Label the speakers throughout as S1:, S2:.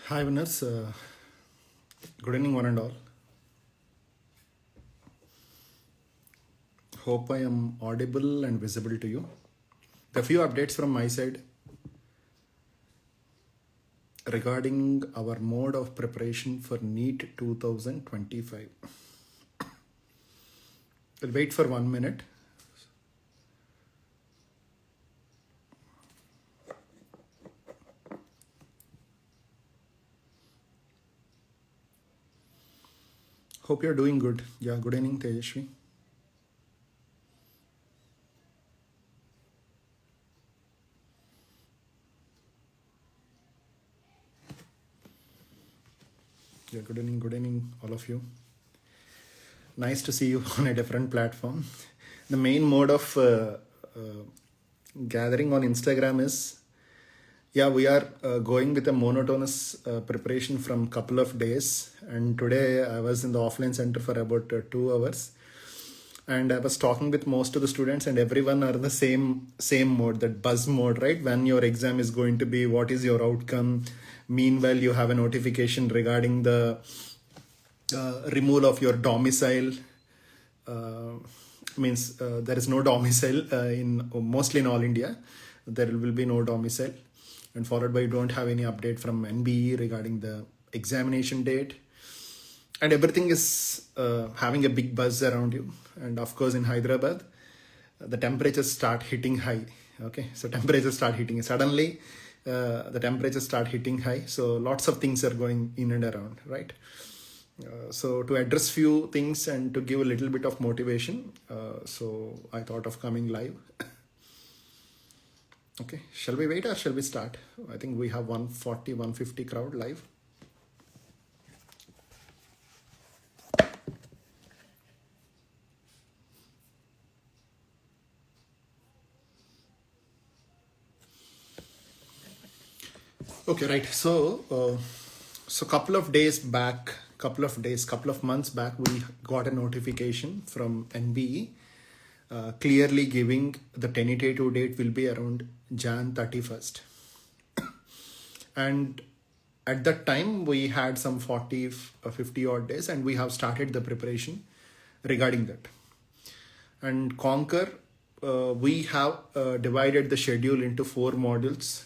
S1: Hi winners, good evening one and all. Hope I am audible and visible to you. A few updates from my side regarding our mode of preparation for NEET 2025. I'll wait for 1 minute. Hope you're doing good. Yeah, good evening Tejashvi. Yeah, good evening all of you. Nice to see you on a different platform. The main mode of gathering on Instagram is, yeah, we are going with a monotonous preparation from couple of days. And today I was in the offline center for about 2 hours. And I was talking with most of the students, and everyone are in the same mode, that buzz mode, right? When your exam is going to be, what is your outcome? Meanwhile, you have a notification regarding the removal of your domicile. Means there is no domicile in mostly in all India. There will be no domicile, and followed by you don't have any update from NBE regarding the examination date, and everything is having a big buzz around you. And of course in Hyderabad, the temperatures start hitting high. Okay, so temperatures start hitting suddenly. The temperatures start hitting high, so lots of things are going in and around, right? So to address few things and to give a little bit of motivation, so I thought of coming live. Okay, shall we wait or shall we start? I think we have 140, 150 crowd live. Okay, right. So couple of months back, we got a notification from NBE clearly giving the tentative date will be around Jan 31st. And at that time, we had some 40 or 50 odd days, and we have started the preparation regarding that. And CONQUER, we have divided the schedule into 4 modules.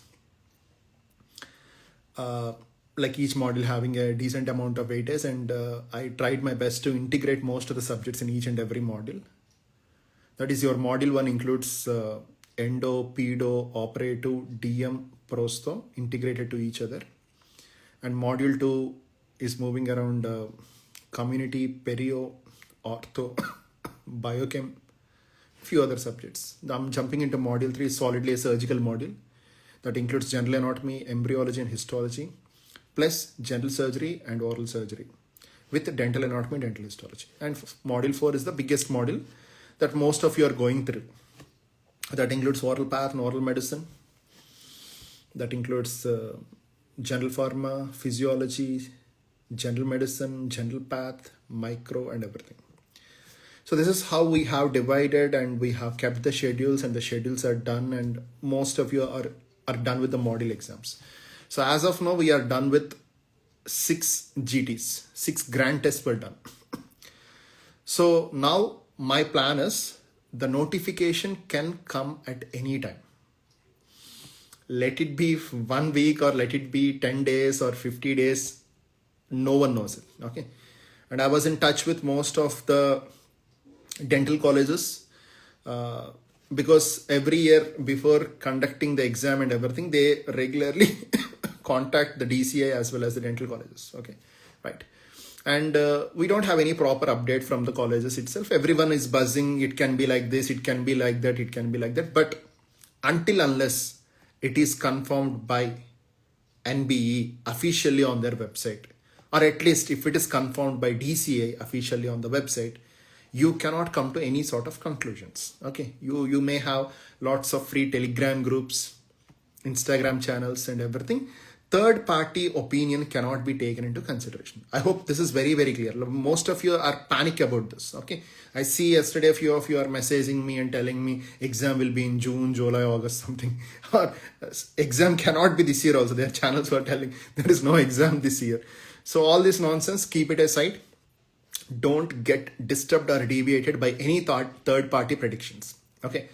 S1: Like each module having a decent amount of weightage, and I tried my best to integrate most of the subjects in each and every module. That is, your module 1 includes endo, pedo, operative, DM, prosto integrated to each other, and module 2 is moving around community, perio, ortho, biochem, few other subjects. I'm jumping into module 3, solidly a surgical module that includes general anatomy, embryology and histology, plus general surgery and oral surgery with dental anatomy, dental histology. And module 4 is the biggest module that most of you are going through. That includes oral path and oral medicine. That includes general pharma, physiology, general medicine, general path, micro and everything. So this is how we have divided, and we have kept the schedules, and the schedules are done, and most of you are done with the module exams. So as of now, we are done with 6 GTs, 6 grand tests were done. So now my plan is, the notification can come at any time. Let it be 1 week or let it be 10 days or 50 days. No one knows it. Okay. And I was in touch with most of the dental colleges because every year before conducting the exam and everything, they regularly contact the DCI as well as the dental colleges. Okay, right. And we don't have any proper update from the colleges itself. Everyone is buzzing. It can be like this, it can be like that, it can be like that. But unless it is confirmed by NBE officially on their website, or at least if it is confirmed by DCI officially on the website, you cannot come to any sort of conclusions. Okay, you may have lots of free Telegram groups, Instagram channels and everything. third party opinion cannot be taken into consideration. I hope this is very, very clear. Most of you are panic about this. Okay. I see yesterday a few of you are messaging me and telling me exam will be in June, July, August, something. Or exam cannot be this year also. Their channels were telling there is no exam this year. So all this nonsense, keep it aside. Don't get disturbed or deviated by any third party predictions. Okay.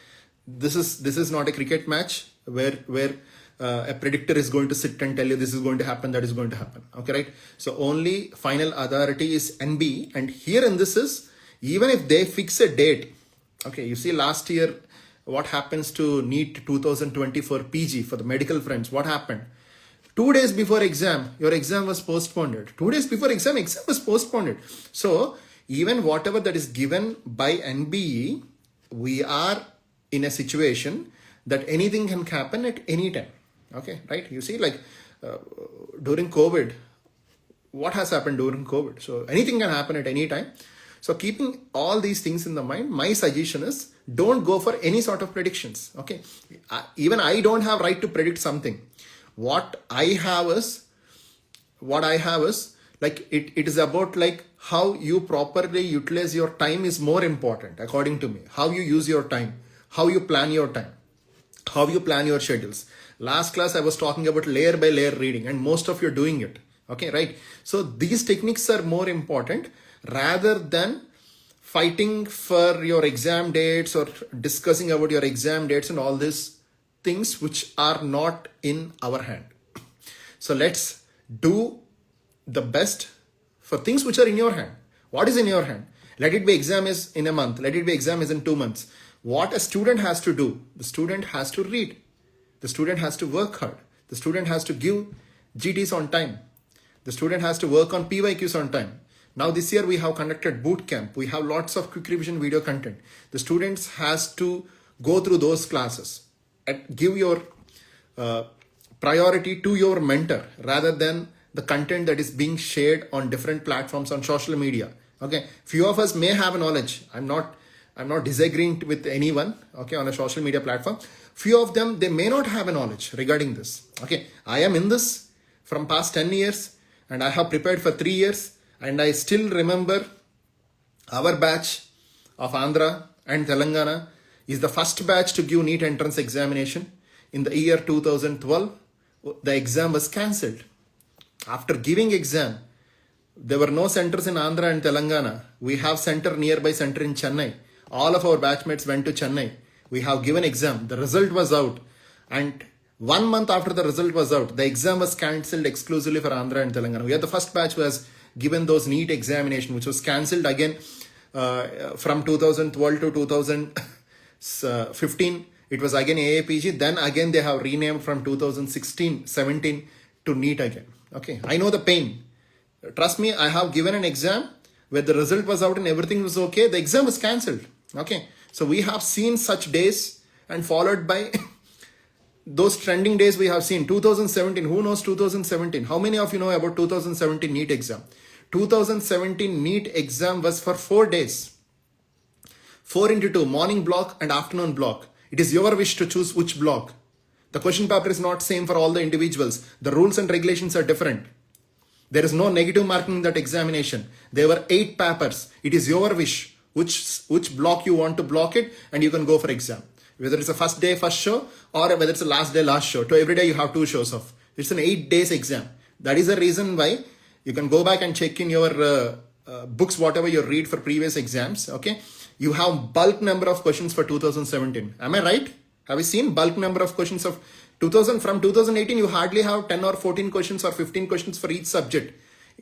S1: This is not a cricket match where a predictor is going to sit and tell you this is going to happen, that is going to happen. Okay, right? So only final authority is NB, and here in this is, even if they fix a date, okay, you see last year what happens to NEET 2024 PG for the medical friends, what happened? 2 days before exam, your exam was postponed. 2 days before exam was postponed. So even whatever that is given by NBE, we are in a situation that anything can happen at any time. Okay, right? You see, like during COVID, what has happened during COVID? So anything can happen at any time. So keeping all these things in the mind, my suggestion is don't go for any sort of predictions. Okay, even I don't have right to predict something. What I have is like it is about like how you properly utilize your time is more important according to me. How you use your time, how you plan your time, how you plan your schedules. Last class I was talking about layer by layer reading, and most of you are doing it. Okay, right? So these techniques are more important rather than fighting for your exam dates or discussing about your exam dates and all these things which are not in our hand. So let's do the best for things which are in your hand. What is in your hand? Let it be exam is in a month. Let it be exam is in 2 months. What a student has to do, the student has to read. The student has to work hard. The student has to give GTs on time. The student has to work on PYQs on time. Now this year we have conducted boot camp. We have lots of quick revision video content. The students has to go through those classes and give your priority to your mentor rather than the content that is being shared on different platforms on social media. Okay, few of us may have knowledge. I'm not disagreeing with anyone, okay, on a social media platform. Few of them, they may not have a knowledge regarding this. Okay, I am in this from past 10 years and I have prepared for 3 years, and I still remember our batch of Andhra and Telangana is the first batch to give NEET entrance examination. In the year 2012, the exam was cancelled. After giving exam, there were no centers in Andhra and Telangana. We have nearby center in Chennai. All of our batchmates went to Chennai. We have given exam. The result was out. And 1 month after the result was out, the exam was cancelled exclusively for Andhra and Telangana. We are the first batch who has given those NEET examination, which was cancelled again from 2012 to 2015. It was again AAPG. Then again they have renamed from 2016-17 to NEET again. Okay, I know the pain. Trust me, I have given an exam where the result was out and everything was okay. The exam was cancelled. Okay, so we have seen such days, and followed by those trending days we have seen. 2017, who knows 2017? How many of you know about 2017 NEET exam? 2017 NEET exam was for 4 days. 4 into 2, morning block and afternoon block. It is your wish to choose which block. The question paper is not same for all the individuals. The rules and regulations are different. There is no negative marking in that examination. There were 8 papers. It is your wish which block you want to block it, and you can go for exam. Whether it's a first day, first show, or whether it's a last day, last show. So every day you have 2 shows of. It's an 8 days exam. That is the reason why you can go back and check in your books, whatever you read for previous exams. Okay, you have bulk number of questions for 2017. Am I right? Have you seen bulk number of questions of 2000? From 2018, you hardly have 10 or 14 questions or 15 questions for each subject.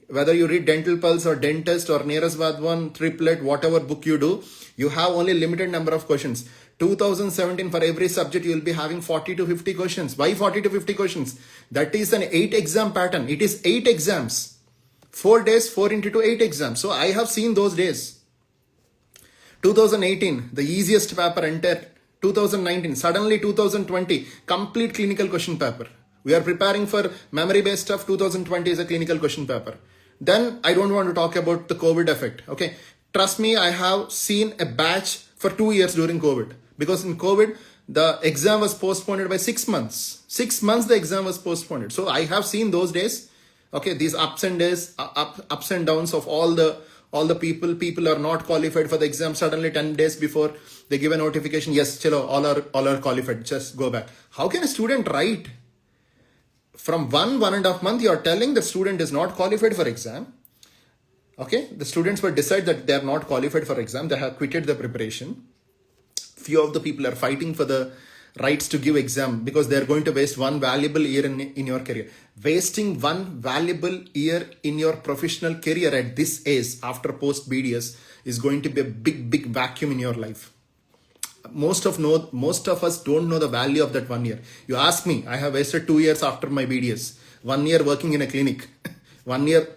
S1: Whether you read Dental Pulse or Dentist or Nearest Vadwan, Triplet, whatever book you do, you have only limited number of questions. 2017, for every subject, you will be having 40 to 50 questions. Why 40 to 50 questions? That is an 8 exam pattern. It is 8 exams. 4 days, 4 into 2, 8 exams. So I have seen those days. 2018, the easiest paper entered. 2019, suddenly 2020, complete clinical question paper. We are preparing for memory-based stuff. 2020 is a clinical question paper. Then I don't want to talk about the COVID effect. Okay, trust me, I have seen a batch for 2 years during COVID. Because in COVID, the exam was postponed by 6 months. 6 months the exam was postponed. So I have seen those days, okay, these ups and downs of all the people are not qualified for the exam. Suddenly 10 days before they give a notification, yes, chalo, all are qualified, just go back. How can a student write? From 1.5 months, you are telling the student is not qualified for exam. Okay, the students will decide that they are not qualified for exam. They have quitted the preparation. Few of the people are fighting for the rights to give exam because they are going to waste one valuable year in your career. Wasting one valuable year in your professional career at this age after post BDS is going to be a big vacuum in your life. Most of us don't know the value of that 1 year. You ask me, I have wasted 2 years after my BDS, 1 year working in a clinic, 1 year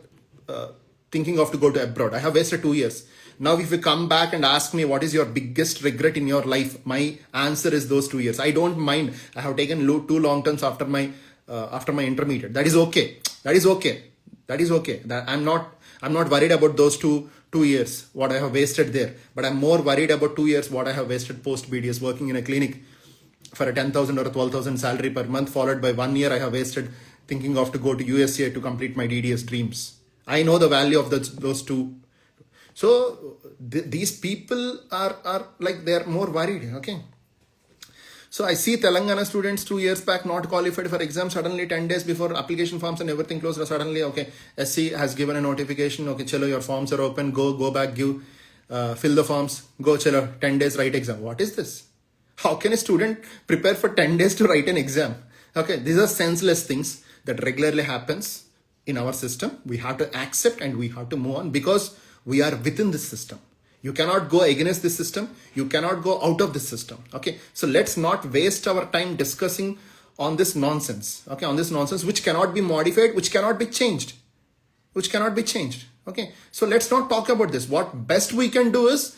S1: thinking of to go to abroad. I have wasted 2 years. Now, if you come back and ask me what is your biggest regret in your life, my answer is those 2 years. I don't mind. I have taken 2 long terms after my intermediate. That is okay. I'm not worried about those two years what I have wasted there. But I'm more worried about 2 years what I have wasted post BDS working in a clinic for a 10,000 or a 12,000 salary per month, followed by 1 year I have wasted thinking of to go to USA to complete my DDS dreams. I know the value of those two. So these people are like, they're more worried. Okay. So I see Telangana students 2 years back not qualified for exam. Suddenly 10 days before application forms and everything closed. Suddenly, okay, SC has given a notification. Okay, chalo, your forms are open. Go back, fill the forms. Go, chalo, 10 days write exam. What is this? How can a student prepare for 10 days to write an exam? Okay, these are senseless things that regularly happens in our system. We have to accept and we have to move on because we are within this system. You cannot go against this system. You cannot go out of this system. Okay. So let's not waste our time discussing on this nonsense. Okay. On this nonsense, which cannot be modified, which cannot be changed. Okay. So let's not talk about this. What best we can do is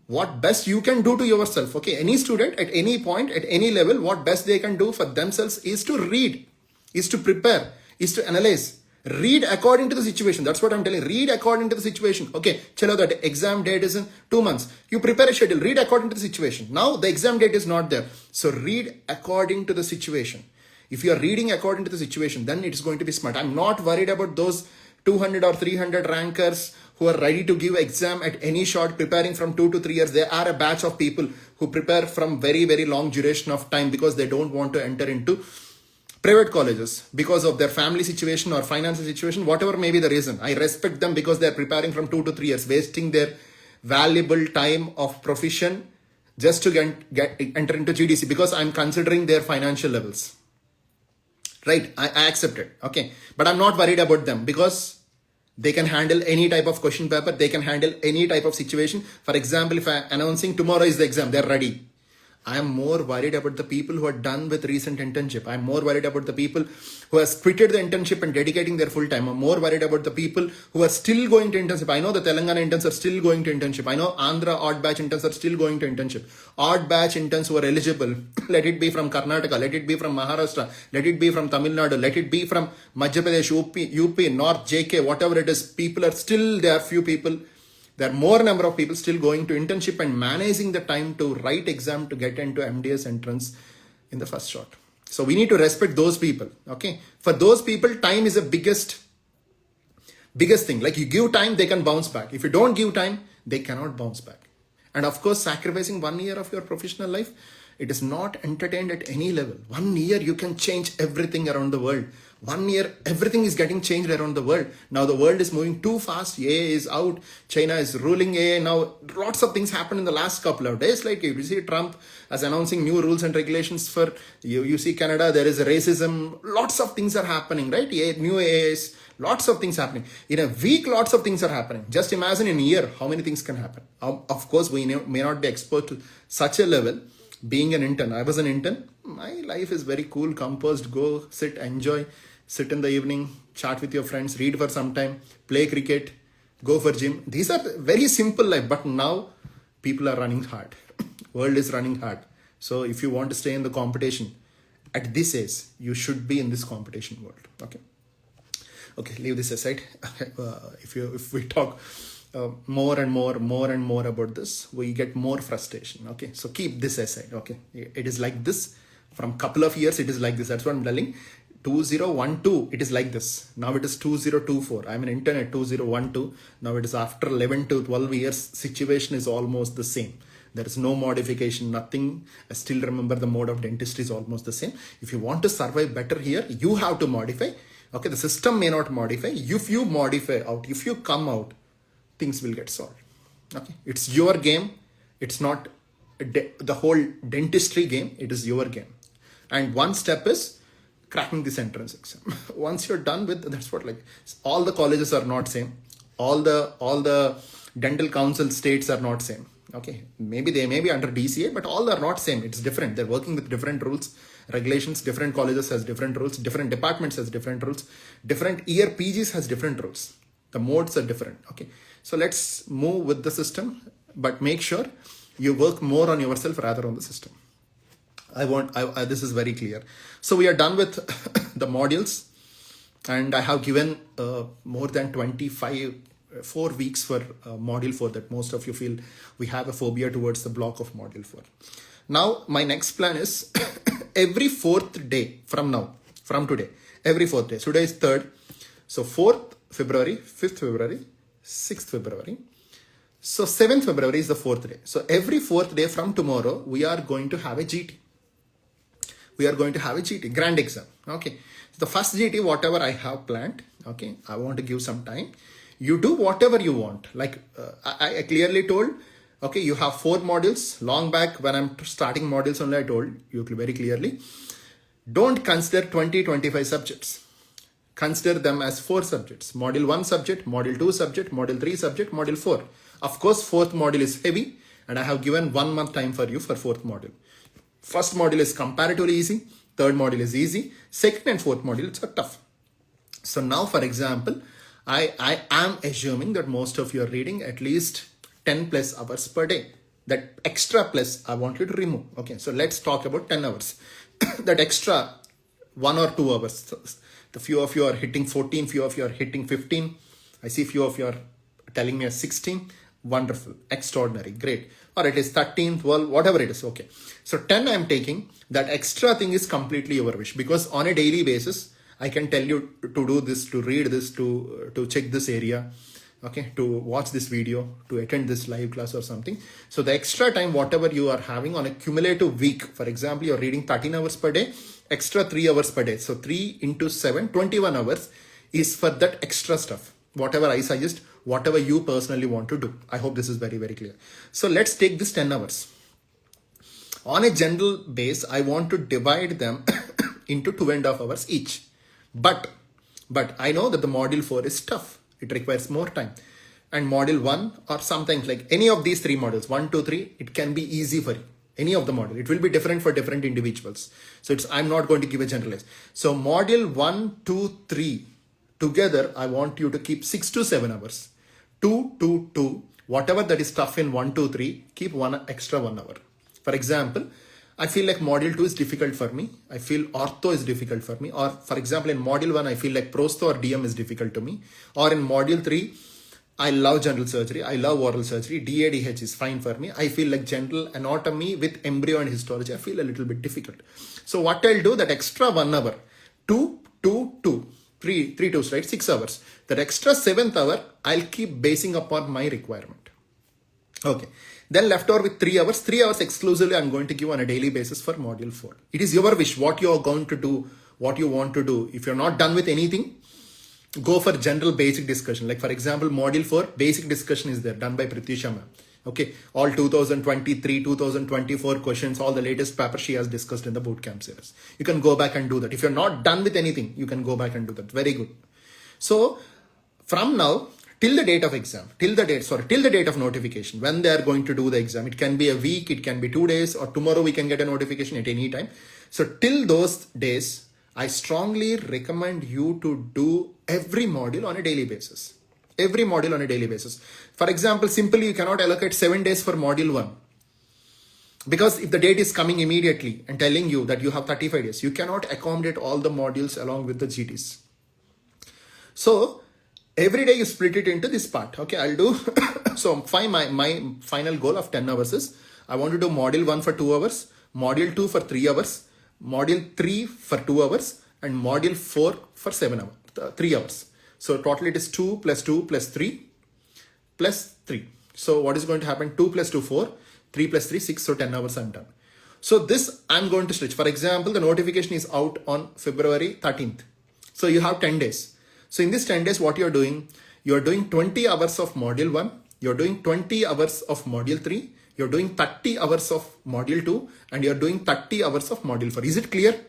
S1: what best you can do to yourself. Okay. Any student at any point, at any level, what best they can do for themselves is to read, is to prepare, is to analyze. Read according to the situation. That's what I'm telling. Read according to the situation. Okay, chalo, that exam date is in 2 months. You prepare a schedule. Read according to the situation. Now the exam date is not there. So read according to the situation. If you are reading according to the situation, then it's going to be smart. I'm not worried about those 200 or 300 rankers who are ready to give exam at any shot, preparing from 2 to 3 years. They are a batch of people who prepare from very long duration of time because they don't want to enter into private colleges because of their family situation or financial situation, whatever may be the reason. I respect them because they're preparing from 2 to 3 years, wasting their valuable time of profession just to enter into GDC because I'm considering their financial levels. Right? I accept it. Okay. But I'm not worried about them because they can handle any type of question paper. They can handle any type of situation. For example, if I'm announcing tomorrow is the exam, they're ready. I am more worried about the people who are done with recent internship. I'm more worried about the people who has quitted the internship and dedicating their full time. I'm more worried about the people who are still going to internship. I know the Telangana interns are still going to internship. I know Andhra odd batch interns are still going to internship. Odd batch interns who are eligible, let it be from Karnataka, let it be from Maharashtra, let it be from Tamil Nadu, let it be from Madhya Pradesh, UP, North, JK, whatever it is. People are still, there are few people. There are more number of people still going to internship and managing the time to write exam to get into MDS entrance in the first shot. So we need to respect those people. Okay. For those people, time is the biggest thing. Like you give time, they can bounce back. If you don't give time, they cannot bounce back. And of course, sacrificing 1 year of your professional life, it is not entertained at any level. 1 year, you can change everything around the world. 1 year, everything is getting changed around the world. Now the world is moving too fast. AI is out. China is ruling AI. Now lots of things happened in the last couple of days. Like you see Trump as announcing new rules and regulations for, you see Canada, there is racism. Lots of things are happening, right? New AIs, lots of things happening. In a week, lots of things are happening. Just imagine in a year, how many things can happen. Of course, we may not be exposed to such a level. Being an intern, I was an intern. My life is very cool, composed. Go, sit, enjoy, sit in the evening, chat with your friends, read for some time, play cricket, go for gym. These are very simple life. But now people are running hard. World is running hard. So if you want to stay in the competition at this age, you should be in this competition world. Okay. Okay, leave this aside. If we talk more and more about this, we get more frustration. Okay, so keep this aside. Okay, it is like this from couple of years. It is like this. That's what I'm telling. 2012, it is like this. Now it is 2024. I'm an intern at 2012. Now it is after 11 to 12 years. Situation is almost the same. There is no modification, nothing. I still remember the mode of dentistry is almost the same. If you want to survive better here, you have to modify. Okay, the system may not modify. If you modify out, if you come out, things will get solved. Okay, it's your game. It's not the whole dentistry game. It is your game. And one step is cracking this entrance exam. Once you're done with, that's what, like, all the colleges are not same. All the dental council states are not same. Okay, maybe they may be under DCA, but all are not same. It's different. They're working with different rules, regulations. Different colleges has different rules. Different departments has different rules. Different year PGs has different rules. The modes are different. Okay, so let's move with the system, but make sure you work more on yourself rather on the system. This is very clear. So we are done with the modules, and I have given more than 4 weeks for module 4, that most of you feel we have a phobia towards the block of module 4. Now my next plan is every 4th day from today, every 4th day. Today is 3rd. So 4th February, 5th February, 6th February. So 7th February is the 4th day. So every 4th day from tomorrow, we are going to have a GT. We are going to have a GT, grand exam. Okay. The first GT, whatever I have planned, okay, I want to give some time. You do whatever you want. Like I clearly told, okay, you have 4 modules. Long back when I'm starting modules only, I told you very clearly, don't consider 20-25 subjects. Consider them as 4 subjects. Module 1 subject, module 2 subject, module 3 subject, module 4. Of course, 4th module is heavy, and I have given 1 month time for you for 4th module. First module is comparatively easy. 3rd module is easy. 2nd and 4th modules are tough. So now, for example, I am assuming that most of you are reading at least 10 plus hours per day. That extra plus I want you to remove. Okay, so let's talk about 10 hours. That extra 1 or 2 hours. The few of you are hitting 14, few of you are hitting 15. I see few of you are telling me a 16. Wonderful, extraordinary, great. Or it is 13, 12, whatever it is. Okay, so 10 I am taking. That extra thing is completely your wish, because on a daily basis, I can tell you to do this, to read this, to check this area, okay, to watch this video, to attend this live class or something. So the extra time, whatever you are having on a cumulative week, for example, you're reading 13 hours per day, extra 3 hours per day. So 3 into 7, 21 hours is for that extra stuff. Whatever I suggest, whatever you personally want to do. I hope this is very, very clear. So let's take this 10 hours. On a general base, I want to divide them into 2.5 hours each. But I know that the module 4 is tough. It requires more time. And module 1, or sometimes like any of these 3 modules, 1, 2, 3, it can be easy for you. Any of the module. It will be different for different individuals. So I'm not going to give a generalized. So module 1, 2, 3, together, I want you to keep 6 to 7 hours. 2, 2, 2, whatever that is tough in 1, 2, 3, keep 1 extra 1 hour. For example, I feel like module 2 is difficult for me. I feel ortho is difficult for me. Or for example, in module 1, I feel like prostho or DM is difficult to me. Or in module 3, I love general surgery. I love oral surgery. DADH is fine for me. I feel like general anatomy with embryo and histology, I feel a little bit difficult. So what I'll do, that extra 1 hour, 2, 2, 2. 3 twos, right? 6 hours. That extra 7th hour, I'll keep basing upon my requirement. Okay. Then left over with 3 hours. 3 hours exclusively I'm going to give on a daily basis for module 4. It is your wish, what you are going to do, what you want to do. If you're not done with anything, go for general basic discussion. Like for example, module 4, basic discussion is there, done by Pratyusha ma'am. Okay, all 2023, 2024 questions, all the latest papers she has discussed in the bootcamp series. You can go back and do that. If you're not done with anything, you can go back and do that. Very good. So from now till the date of exam, till the date of notification, when they are going to do the exam, it can be a week, it can be 2 days, or tomorrow we can get a notification at any time. So till those days, I strongly recommend you to do every module on a daily basis. Every module on a daily basis. For example, simply you cannot allocate 7 days for module 1. Because if the date is coming immediately and telling you that you have 35 days, you cannot accommodate all the modules along with the GTs. So every day you split it into this part. Okay, I'll do, so my final goal of 10 hours is, I want to do module 1 for 2 hours, module 2 for 3 hours, module 3 for 2 hours, and module 4 for 3 hours. So total it is 2 plus 2 plus 3 plus 3. So what is going to happen? 2 plus 2, 4, 3 plus 3, 6. So 10 hours I'm done. So this I'm going to stretch. For example, the notification is out on February 13th. So you have 10 days. So in this 10 days, what you're doing 20 hours of module 1, you're doing 20 hours of module 3, you're doing 30 hours of module 2, and you're doing 30 hours of module 4. Is it clear?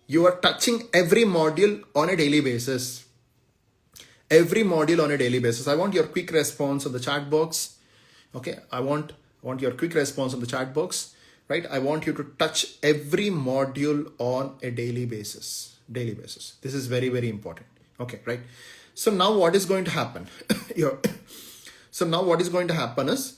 S1: You are touching every module on a daily basis. Every module on a daily basis. I want your quick response on the chat box. Okay, I want your quick response on the chat box, right? I want you to touch every module on a daily basis. This is very, very important. Okay, right? So now what is going to happen? So now what is going to happen is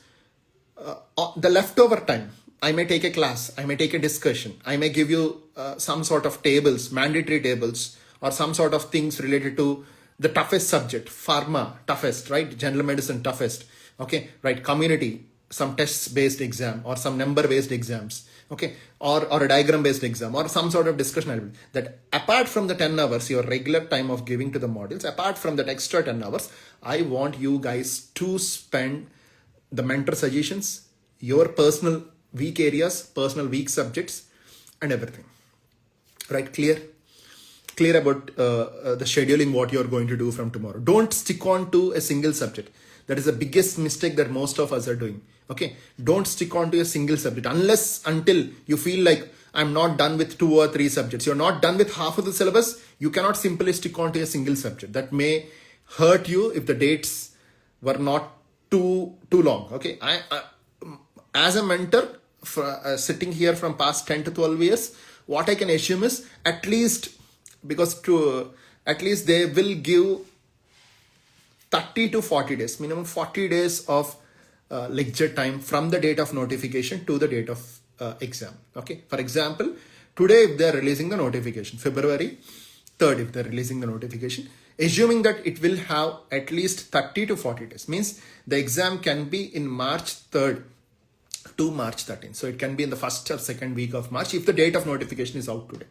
S1: the leftover time. I may take a class, I may take a discussion, I may give you some sort of tables, mandatory tables, or some sort of things related to the toughest subject, pharma, toughest, right? General medicine, toughest. Okay, right? Community, some tests based exam or some number based exams. Okay, or a diagram based exam or some sort of discussion. That apart from the 10 hours, your regular time of giving to the modules, apart from that extra 10 hours, I want you guys to spend the mentor suggestions, your personal weak areas, personal weak subjects, and everything. Right? Clear about the scheduling, what you're going to do from tomorrow. Don't stick on to a single subject. That is the biggest mistake that most of us are doing. Okay, don't stick on to a single subject until you feel like I'm not done with 2 or 3 subjects. You're not done with half of the syllabus. You cannot simply stick on to a single subject. That may hurt you if the dates were not too long. Okay, I as a mentor sitting here from past 10 to 12 years, what I can assume is at least they will give 30 to 40 days, minimum 40 days of lecture time from the date of notification to the date of exam. Okay, for example, today if they are releasing the notification, February 3rd if they are releasing the notification, assuming that it will have at least 30 to 40 days, means the exam can be in March 3rd to March 13th. So it can be in the first or second week of March if the date of notification is out today.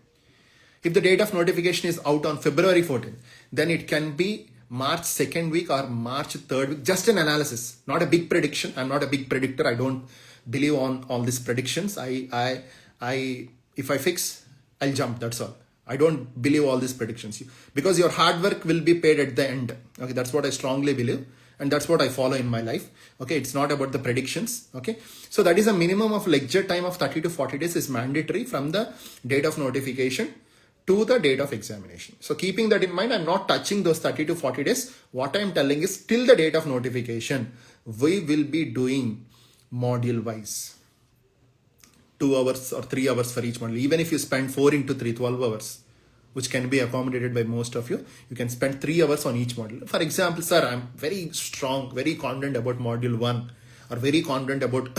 S1: If the date of notification is out on February 14th, then it can be March 2nd week or March 3rd week. Just an analysis, not a big prediction. I'm not a big predictor. I don't believe on all these predictions. If I fix, I'll jump. That's all. I don't believe all these predictions because your hard work will be paid at the end. Okay, that's what I strongly believe. And that's what I follow in my life. Okay, it's not about the predictions. Okay, so that is a minimum of lecture time of 30 to 40 days is mandatory from the date of notification to the date of examination. So keeping that in mind, I'm not touching those 30 to 40 days. What I'm telling is till the date of notification, we will be doing module wise. 2 hours or 3 hours for each module. Even if you spend 4 into 3, 12 hours, which can be accommodated by most of you, you can spend 3 hours on each module. For example, sir, I'm very strong, very confident about module 1 or very confident about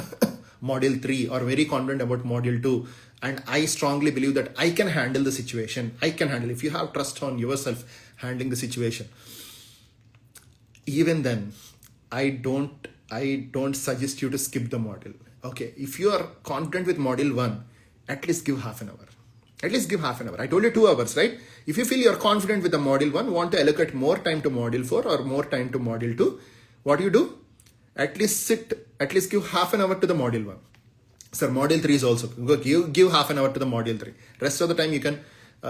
S1: module 3 or very confident about module 2. And I strongly believe that I can handle the situation. I can handle, if you have trust on yourself, handling the situation. Even then, I don't suggest you to skip the module. Okay, if you are confident with module 1, at least give half an hour. At least give half an hour. I told you 2 hours, right? If you feel you're confident with the module 1, want to allocate more time to module 4 or more time to module 2, what do? At least give half an hour to the module 1. Sir, module 3 is also, give half an hour to the module 3. Rest of the time you can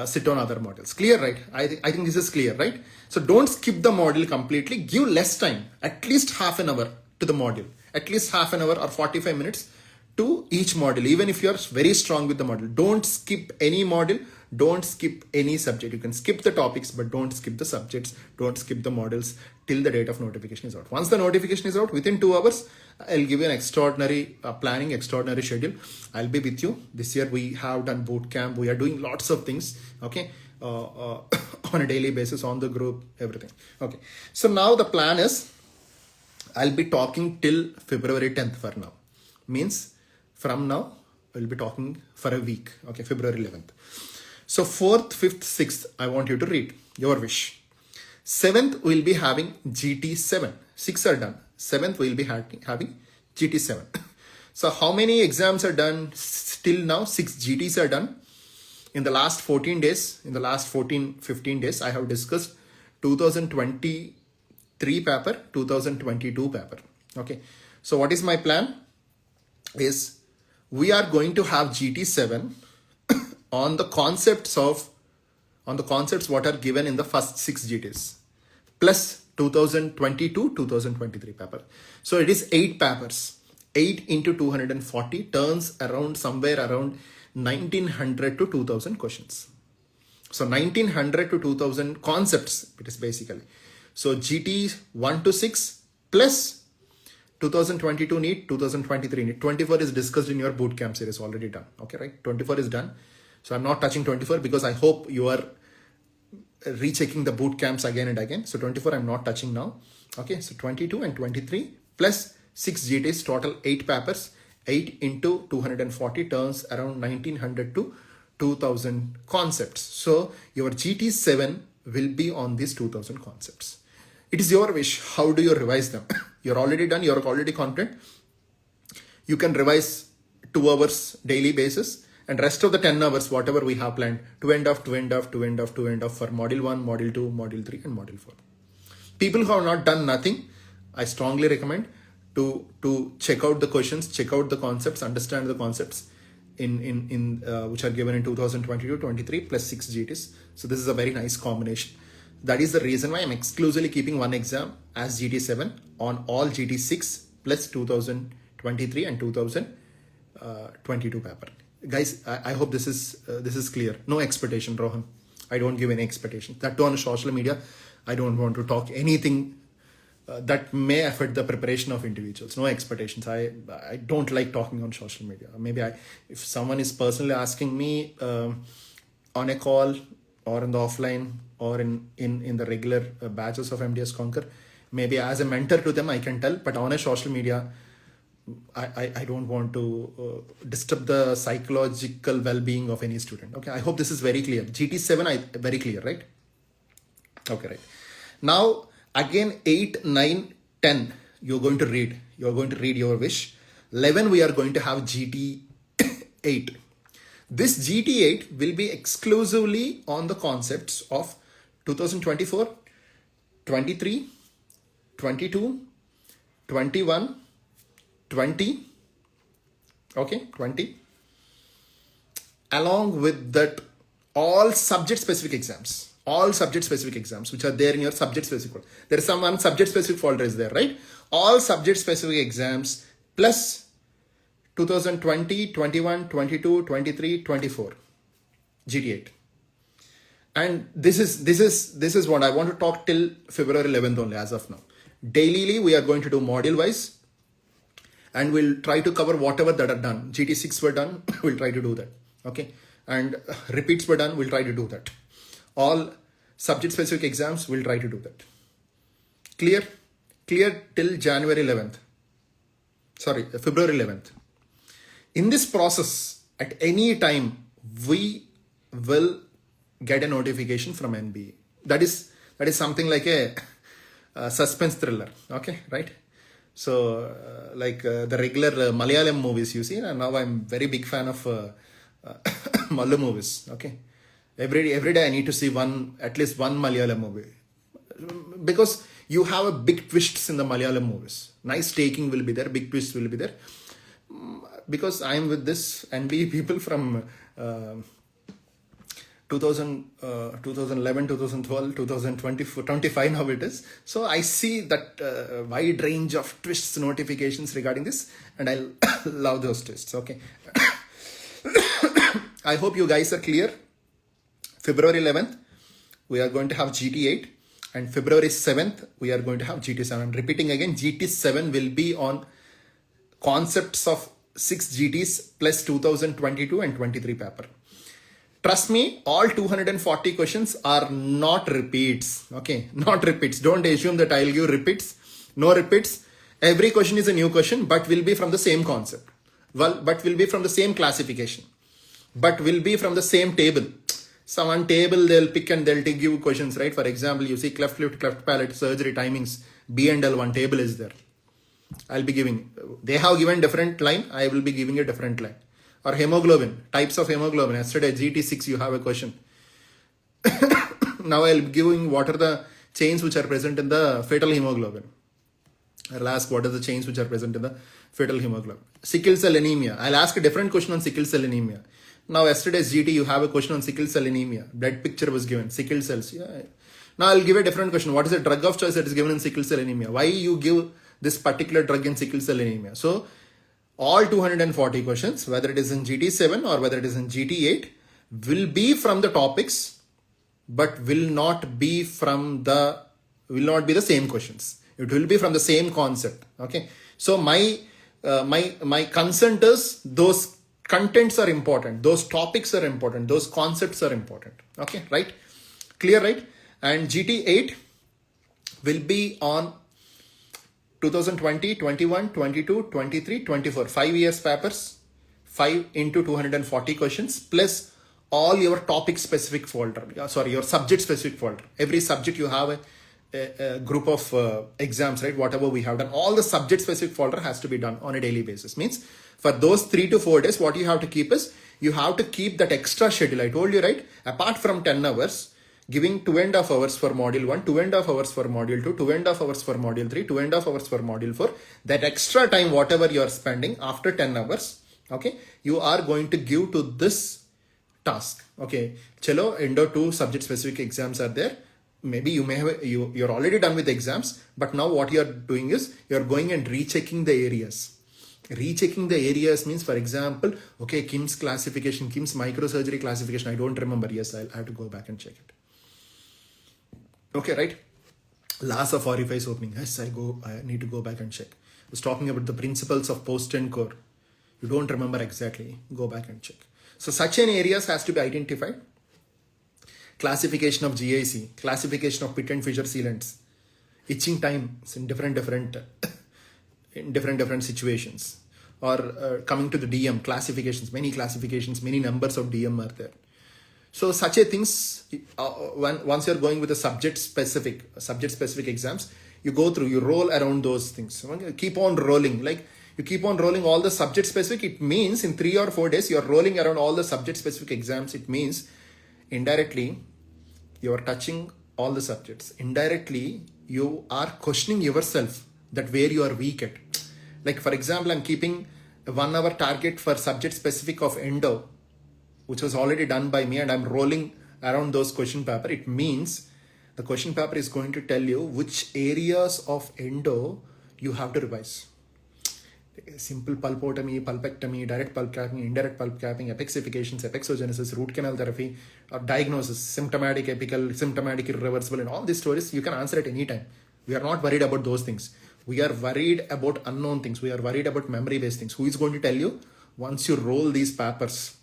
S1: sit on other modules. Clear, right? I think this is clear, right? So don't skip the module completely. Give less time, at least half an hour to the module. At least half an hour or 45 minutes to each module, even if you're very strong with the module. Don't skip any module. Don't skip any subject. You can skip the topics, but don't skip the subjects. Don't skip the modules till the date of notification is out. Once the notification is out, within 2 hours, I'll give you an extraordinary planning, extraordinary schedule. I'll be with you. This year we have done boot camp. We are doing lots of things. Okay, on a daily basis, on the group, everything. Okay. So now the plan is, I'll be talking till February 10th for now. Means from now, we'll be talking for a week. Okay, February 11th. So 4th, 5th, 6th, I want you to read. Your wish. 7th we'll be having GT7. 6 are done. 7th we'll be having GT7. So how many exams are done till now? 6 GTs are done. In the last 14 days, in the last 15 days, I have discussed 2023 paper, 2022 paper. Okay. So what is my plan? Is we are going to have GT7 on the concepts what are given in the first 6 GTs plus 2022, 2023 paper. So it is 8 papers. 8 into 240 turns around somewhere around 1900 to 2000 questions. So 1900 to 2000 concepts it is basically. So GT 1 to 6 plus 2022 NEET, 2023 NEET. 24 is discussed in your bootcamp series, already done. Okay, right? 24 is done. So I'm not touching 24 because I hope you are rechecking the bootcamps again and again. So 24 I'm not touching now. Okay, so 22 and 23 plus 6 GTs, total 8 papers. 8 into 240 turns around 1900 to 2000 concepts. So your GT7 will be on these 2000 concepts. It is your wish. How do you revise them? You're already done. You're already confident. You can revise 2 hours daily basis and rest of the 10 hours, whatever we have planned, to end off for module 1, module 2, module 3 and module 4. People who have not done nothing, I strongly recommend to check out the questions, check out the concepts, understand the concepts in which are given in 2022-23 plus 6 GTs. So this is a very nice combination. That is the reason why I'm exclusively keeping one exam as GT7 on all GT6 plus 2023 and 2022 paper. Guys, I hope this is clear. No expectation, Rohan. I don't give any expectation. That too on social media, I don't want to talk anything that may affect the preparation of individuals. No expectations. I don't like talking on social media. Maybe if someone is personally asking me on a call or in the offline or in the regular batches of MDS CONQUER, maybe as a mentor to them I can tell, but on a social media I don't want to disturb the psychological well-being of any student. Okay, I hope this is very clear. GT7 very clear, right? Okay, right. Now again 8, 9, 10 you're going to read your wish. 11 we are going to have GT8. This GT8 will be exclusively on the concepts of 2024, 23, 22, 21, 20, okay, 20, along with that all subject specific exams which are there in your subject specific folder. There is some one subject specific folder is there, right? All subject specific exams plus 2020, 21, 22, 23, 24 GT8. And this is what I want to talk till February 11th only as of now. Daily we are going to do module wise and we'll try to cover whatever that are done. GT6 were done, we'll try to do that. Okay. And repeats were done, we'll try to do that. All subject specific exams, we'll try to do that. Clear till January 11th. Sorry, February 11th. In this process, at any time, we will get a notification from NBA. That is something like a suspense thriller. Okay, right? So, the regular Malayalam movies you see, and now I'm very big fan of Mallu movies. Okay, every day I need to see at least one Malayalam movie because you have a big twists in the Malayalam movies. Nice taking will be there, big twists will be there. Because I am with this NBA people from 2011, 2012, 2025 now it is. So I see that wide range of twists notifications regarding this and I love those twists. Okay. I hope you guys are clear. February 11th, we are going to have GT8 and February 7th, we are going to have GT7. I'm repeating again, GT7 will be on concepts of 6 GTs plus 2022 and 23 paper. Trust me, all 240 questions are not repeats. Okay, not repeats. Don't assume that I'll give repeats. No repeats. Every question is a new question, but will be from the same concept. Well, but will be from the same classification. But will be from the same table. Some one table they'll pick and they'll give you questions, right? For example, you see cleft lip, cleft palate, surgery timings, B and L, one table is there. I'll be giving, they have given different line, I will be giving a different line. Or hemoglobin, types of hemoglobin. Yesterday GT6 you have a question. Now I'll be giving what are the chains which are present in the fetal hemoglobin. I'll ask what are the chains which are present in the fetal hemoglobin. Sickle cell anemia. I'll ask a different question on sickle cell anemia. Now yesterday's GT you have a question on sickle cell anemia. Blood picture was given. Sickle cells. Yeah. Now I'll give a different question. What is the drug of choice that is given in sickle cell anemia? Why you give this particular drug in sickle cell anemia? So all 240 questions, whether it is in GT7 or whether it is in GT8, will be from the topics, but will not be the same questions. It will be from the same concept. Okay. So my concern is those contents are important, those topics are important, those concepts are important. Okay, right? Clear, right? And GT8 will be on 2020, 21, 22, 23, 24. 5 years papers, 5 into 240 questions, plus all your topic specific folder. Your subject specific folder. Every subject you have a group of exams, right? Whatever we have done, all the subject specific folder has to be done on a daily basis. Means for those 3 to 4 days, what you have to keep is, you have to keep that extra schedule. I told you, right? Apart from 10 hours, giving 2.5 hours for module 1, 2.5 hours for module 2, 2.5 hours for module 3, 2.5 hours for module 4. That extra time, whatever you are spending after 10 hours, okay, you are going to give to this task. Okay, chalo, endo 2 subject specific exams are there. Maybe you may have, you're already done with exams, but now what you're doing is, you're going and rechecking the areas. Rechecking the areas means, for example, okay, KIMS classification, KIMS microsurgery classification, I don't remember. Yes, I'll have to go back and check it. Okay, right? Last of orifice opening. Yes, I need to go back and check. I was talking about the principles of post and core. You don't remember exactly, go back and check. So such an areas has to be identified. Classification of GIC, classification of pit and fissure sealants, itching time in different situations, or coming to the DM classifications, many numbers of DM are there. So such a things, once you're going with the subject specific exams, you go through, you roll around those things. Keep on rolling, like you keep on rolling all the subject specific. It means in 3 or 4 days, you're rolling around all the subject specific exams. It means indirectly, you are touching all the subjects. Indirectly, you are questioning yourself that where you are weak at. Like for example, I'm keeping a 1 hour target for subject specific of endo, which was already done by me, and I'm rolling around those question paper. It means the question paper is going to tell you which areas of endo you have to revise. Simple pulpotomy, pulpectomy, direct pulp capping, indirect pulp capping, apexifications, apexogenesis, root canal therapy, or diagnosis, symptomatic, apical, symptomatic, irreversible, and all these stories you can answer at any time. We are not worried about those things. We are worried about unknown things. We are worried about memory-based things. Who is going to tell you? Once you roll these papers,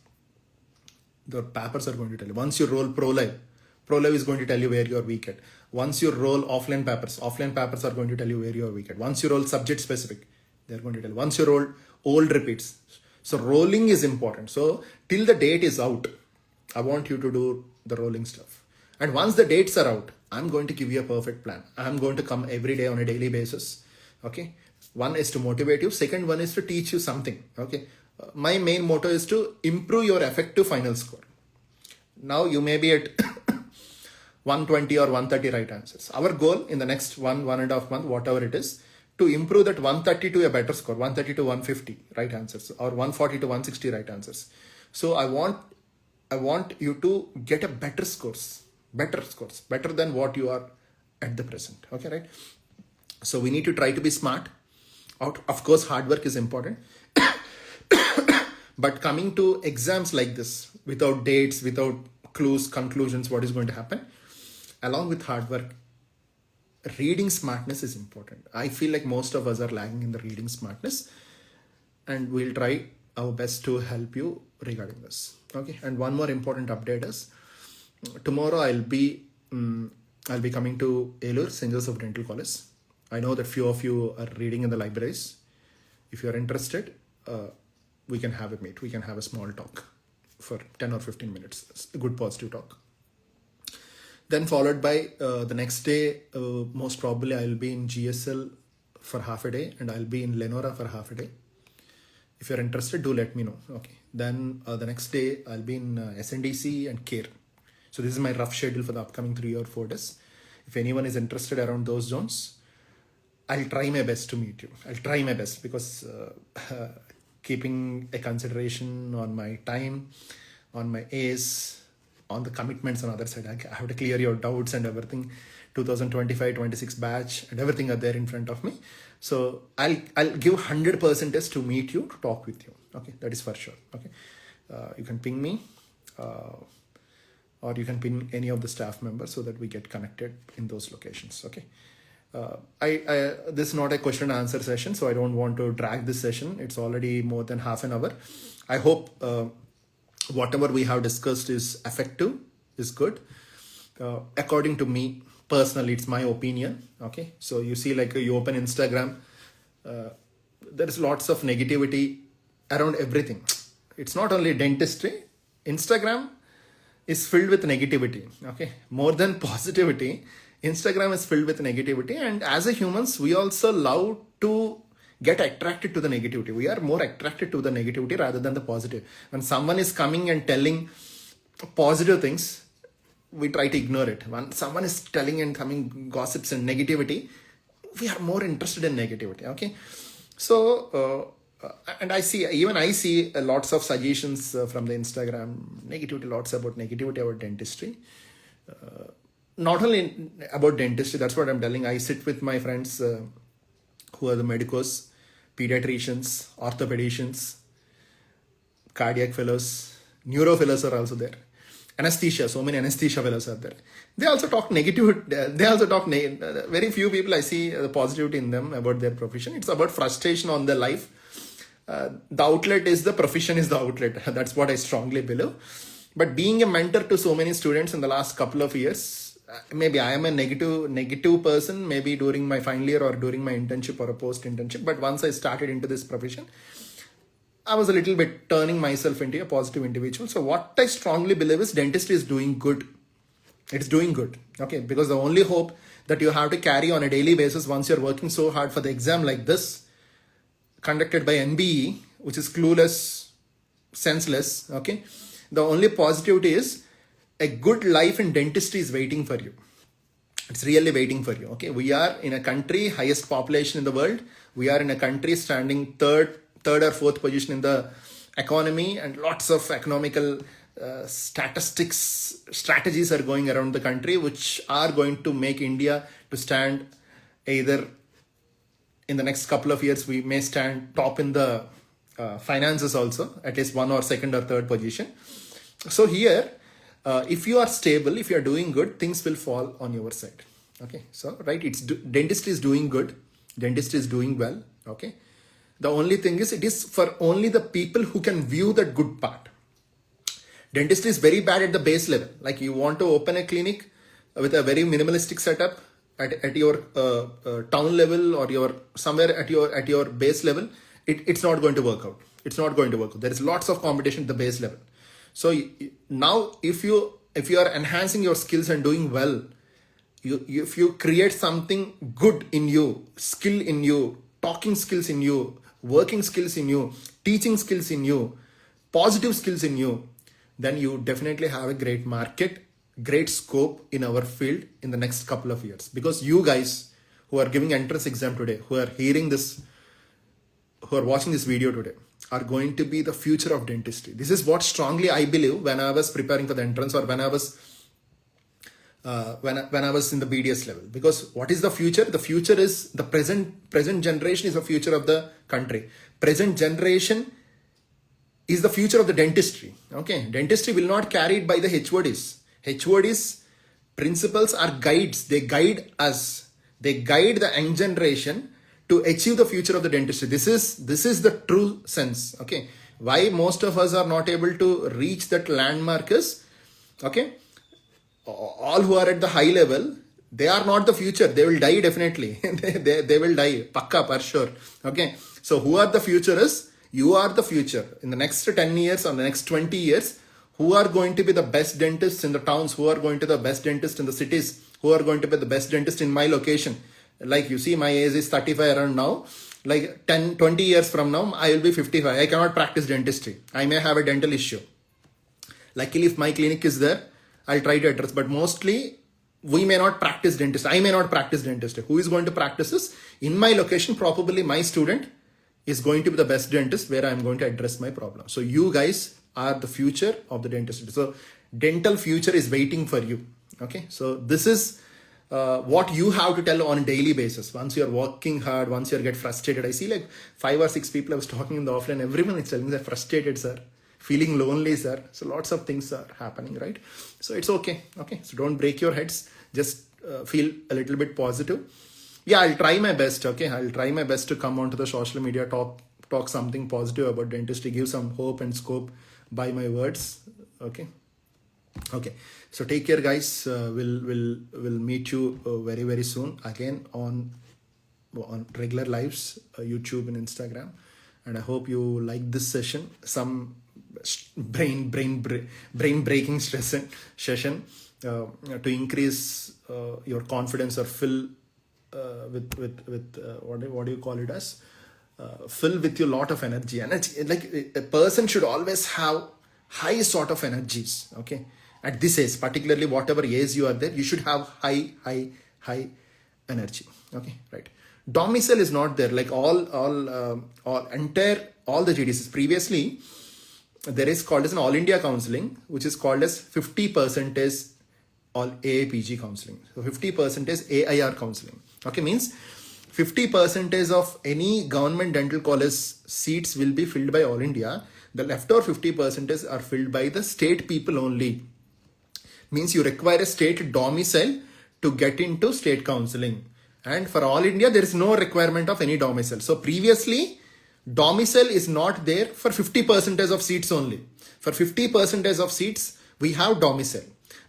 S1: the papers are going to tell you. Once you roll ProLive is going to tell you where you are weak at. Once you roll offline papers are going to tell you where you are weak at. Once you roll subject specific, they're going to tell you. Once you roll old repeats. So rolling is important. So till the date is out, I want you to do the rolling stuff. And once the dates are out, I'm going to give you a perfect plan. I'm going to come every day on a daily basis. Okay. One is to motivate you. Second one is to teach you something. Okay. My main motto is to improve your effective final score. Now you may be at 120 or 130 right answers. Our goal in the next 1.5 month, whatever it is, to improve that 130 to a better score, 130 to 150 right answers, or 140 to 160 right answers. So I want you to get a better scores, better than what you are at the present. Okay, right? So we need to try to be smart. Of course, hard work is important. But coming to exams like this, without dates, without clues, conclusions, what is going to happen, along with hard work, reading smartness is important. I feel like most of us are lagging in the reading smartness, and we'll try our best to help you regarding this. Okay. And one more important update is, tomorrow I'll be coming to Elur, St. Joseph Dental College. I know that few of you are reading in the libraries. If you're interested, we can have a meet. We can have a small talk for 10 or 15 minutes. It's a good positive talk. Then followed by the next day, most probably I'll be in GSL for half a day, and I'll be in Lenora for half a day. If you're interested, do let me know. Okay. Then the next day I'll be in SNDC and CARE. So this is my rough schedule for the upcoming 3 or 4 days. If anyone is interested around those zones, I'll try my best to meet you. I'll try my best, because keeping a consideration on my time, on my ACE, on the commitments on the other side, I have to clear your doubts and everything. 2025-26 batch and everything are there in front of me. So I'll give 100% to meet you, to talk with you. Okay, that is for sure. Okay, you can ping me, or you can ping any of the staff members so that we get connected in those locations. Okay. This is not a question and answer session, so I don't want to drag this session. It's already more than half an hour. I hope whatever we have discussed is effective, is good. According to me, personally, it's my opinion. Okay. So you see, like, you open Instagram, there is lots of negativity around everything. It's not only dentistry. Instagram is filled with negativity. Okay. More than positivity, Instagram is filled with negativity, and as a humans, we also love to get attracted to the negativity. We are more attracted to the negativity rather than the positive. When someone is coming and telling positive things, we try to ignore it. When someone is telling and coming gossips and negativity, we are more interested in negativity. Okay. So, and I see lots of suggestions from the Instagram, negativity, lots about negativity about dentistry. Not only about dentistry, that's what I'm telling. I sit with my friends who are the medicos, pediatricians, orthopedicians, cardiac fellows, neuro fellows are also there. Anesthesia, so many anesthesia fellows are there. They also talk negative. Very few people I see the positivity in them about their profession. It's about frustration on their life. The outlet is the profession is the outlet. That's what I strongly believe. But being a mentor to so many students in the last couple of years, maybe I am a negative person, maybe during my final year or during my internship or a post-internship. But once I started into this profession, I was a little bit turning myself into a positive individual. So what I strongly believe is dentistry is doing good. It's doing good. Okay. Because the only hope that you have to carry on a daily basis once you're working so hard for the exam like this, conducted by NBE, which is clueless, senseless. Okay. The only positivity is a good life in dentistry is waiting for you. It's really waiting for you. Okay. We are in a country, highest population in the world. We are in a country standing third or fourth position in the economy, and lots of economical strategies are going around the country, which are going to make India to stand either in the next couple of years, we may stand top in the finances also, at least 1 or 2nd or 3rd position. So here, if you are stable, if you are doing good, things will fall on your side. Okay. So, right. Dentistry is doing good. Dentistry is doing well. Okay. The only thing is, it is for only the people who can view that good part. Dentistry is very bad at the base level. Like, you want to open a clinic with a very minimalistic setup at your town level, or your somewhere at your base level, it's not going to work out. It's not going to work out. There is lots of competition at the base level. So now, if you are enhancing your skills and doing well, if you create something good in you, skill in you, talking skills in you, working skills in you, teaching skills in you, positive skills in you, then you definitely have a great market, great scope in our field in the next couple of years. Because you guys who are giving entrance exam today, who are hearing this, who are watching this video today, are going to be the future of dentistry. This is what strongly I believe when I was preparing for the entrance, or when I was when I was in the BDS level. Because what is the future? The future is the present generation is the future of the country. Present generation is the future of the dentistry. Okay. Dentistry will not carry it by the HODs. HODs, principals, are guides. They guide us. They guide the young generation to achieve the future of the dentistry. This is the true sense. Okay. Why most of us are not able to reach that landmark is, okay, all who are at the high level, they are not the future. They will die definitely. they will die. Pakka, for sure. Okay. So who are the future is, you are the future. In the next 10 years or the next 20 years, who are going to be the best dentists in the towns, who are going to be the best dentists in the cities, who are going to be the best dentist in my location. Like you see, my age is 35 around now. Like 10, 20 years from now, I will be 55. I cannot practice dentistry. I may have a dental issue. Luckily, if my clinic is there, I'll try to address. But mostly, we may not practice dentistry. I may not practice dentistry. Who is going to practice this? In my location, probably my student is going to be the best dentist where I'm going to address my problem. So you guys are the future of the dentistry. So dental future is waiting for you. Okay. So this is what you have to tell on a daily basis. Once you're working hard, once you get frustrated. I see like 5 or 6 people I was talking in the offline. Everyone is telling me they're frustrated, sir. Feeling lonely, sir. So lots of things are happening, right? So it's okay. Okay. So don't break your heads. Just feel a little bit positive. Yeah, I'll try my best. Okay. I'll try my best to come onto the social media, talk something positive about dentistry, give some hope and scope by my words. Okay. Okay. So take care, guys. We'll meet you very, very soon again on regular lives, YouTube and Instagram. And I hope you like this session. Some brain breaking session to increase your confidence or fill with what do you call it as fill with your lot of energy. Like a person should always have high sort of energies. Okay, at this age, particularly whatever age you are there, you should have high energy. Okay, right. Domicile is not there. Like all the GDCs previously, there is called as an All India counseling, which is called as 50% all AIPG counseling. So 50% is AIR counseling. Okay, means 50% of any government dental college seats will be filled by All India. The leftover 50% are filled by the state people only. Means you require a state domicile to get into state counseling. And for All India, there is no requirement of any domicile. So previously, domicile is not there for 50% of seats only. For 50% of seats, we have domicile.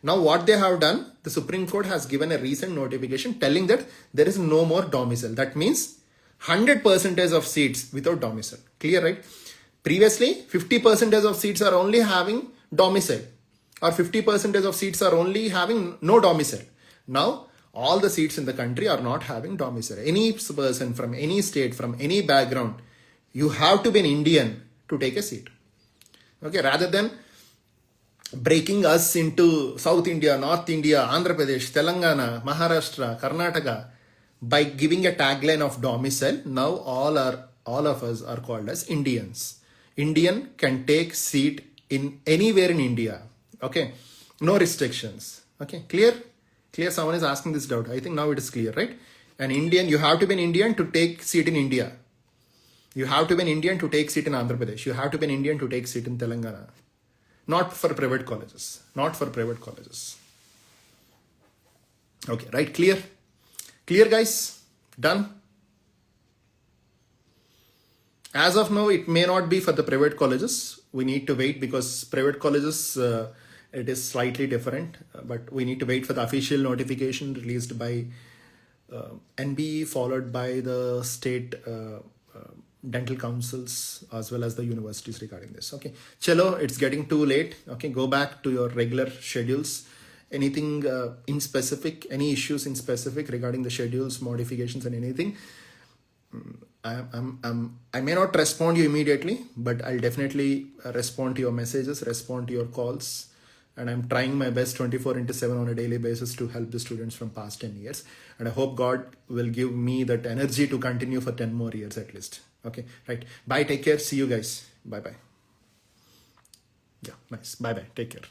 S1: Now what they have done, the Supreme Court has given a recent notification telling that there is no more domicile. That means 100% of seats without domicile. Clear, right? Previously, 50% of seats are only having domicile, or 50% of seats are only having no domicile. Now, all the seats in the country are not having domicile. Any person from any state, from any background, you have to be an Indian to take a seat. Okay, rather than breaking us into South India, North India, Andhra Pradesh, Telangana, Maharashtra, Karnataka by giving a tagline of domicile. Now all of us are called as Indians. Indian can take seat in anywhere in India. Okay, no restrictions. Okay, clear? Clear? Someone is asking this doubt. I think now it is clear, right? An Indian, you have to be an Indian to take seat in India. You have to be an Indian to take seat in Andhra Pradesh. You have to be an Indian to take seat in Telangana. Not for private colleges. Not for private colleges. Okay, right? Clear? Clear, guys? Done? As of now, it may not be for the private colleges. We need to wait because private colleges, it is slightly different. But we need to wait for the official notification released by NB, followed by the state dental councils as well as the universities regarding this. Okay, chalo, it's getting too late. Okay, go back to your regular schedules. Anything in specific, any issues in specific regarding the schedules, modifications and anything, I may not respond you immediately, but I'll definitely respond to your messages, respond to your calls. And I'm trying my best 24/7 on a daily basis to help the students from past 10 years. And I hope God will give me that energy to continue for 10 more years at least. Okay, right. Bye. Take care. See you guys. Bye-bye. Yeah, nice. Bye-bye. Take care.